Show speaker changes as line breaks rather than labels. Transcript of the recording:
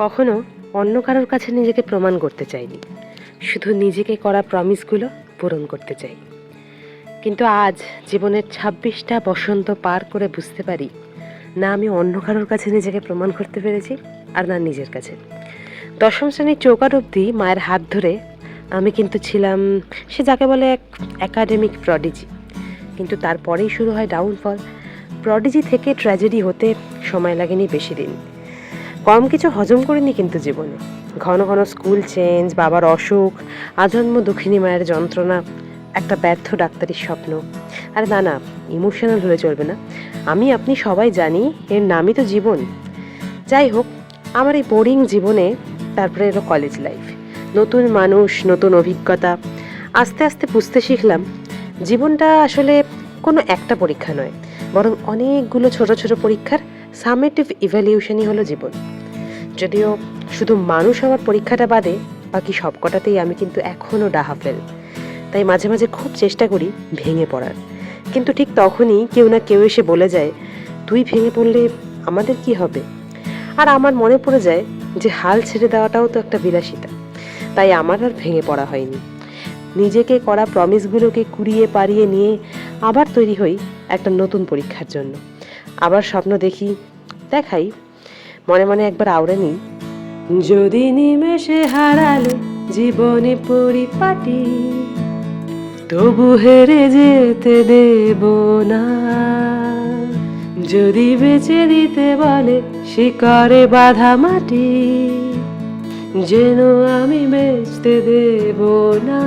কখনো অন্য কারোর কাছে নিজেকে প্রমাণ করতে চাইনি, শুধু নিজেকে করা প্রমিসগুলো পূরণ করতে চাই। কিন্তু আজ জীবনের ২৬টা বসন্ত পার করে বুঝতে পারি, না আমি অন্য কারোর কাছে নিজেকে প্রমাণ করতে পেরেছি, আর না নিজের কাছে। দশম শ্রেণীর চৌকাঠ অবধি মায়ের হাত ধরে আমি কিন্তু ছিলাম সে যাকে বলে এক একাডেমিক প্রডিজি। কিন্তু তারপরেই শুরু হয় ডাউনফল। প্রডিজি থেকে ট্র্যাজেডি হতে সময় লাগেনি বেশি দিন। কম কিছু হজম করিনি কিন্তু জীবনে। ঘন ঘন স্কুল চেঞ্জ, বাবার অসুখ, আজন্ম দুঃখিনী মায়ের যন্ত্রণা, একটা ব্যর্থ ডাক্তারির স্বপ্ন। আরে না না, ইমোশনাল হলে চলবে না। আপনি সবাই জানি এর নামই তো জীবন। যাই হোক, আমার এই বোরিং জীবনে তারপরে এলো কলেজ লাইফ। নতুন মানুষ, নতুন অভিজ্ঞতা। আস্তে আস্তে বুঝতে শিখলাম জীবনটা আসলে কোনো একটা পরীক্ষা নয়, বরং অনেকগুলো ছোট ছোট পরীক্ষার সামেটিভ ইভ্যালিউশনই হলো জীবন। যদিও শুধু মানুষ হওয়ার পরীক্ষাটা বাদে বাকি সবকটাতেই আমি কিন্তু এখনও ডাহা ফেল। তাই মাঝে মাঝে খুব চেষ্টা করি ভেঙে পড়ার, কিন্তু ঠিক তখনই কেউ না কেউ এসে বলে যায়, তুই ভেঙে পড়লে আমাদের কি হবে? আর আমার মনে পড়ে যায় যে হাল ছেড়ে দেওয়াটাও তো একটা বিলাসিতা। তাই আমার আর ভেঙে পড়া হয়নি। নিজেকে করা প্রমিসগুলোকে কুড়িয়ে পাড়িয়ে নিয়ে আবার তৈরি হই একটা নতুন পরীক্ষার জন্য। আবার স্বপ্ন দেখাই, মনে মনে একবার আওড়ে নিই, যদি নিমেষে হারালে জীবনে পরিপাটি, তবু হেরে যেতে দেব না। যদি বেঁচে দিতে বলে শিকড়ে বাঁধা মাটি, যেন আমি বেচতে দেব না।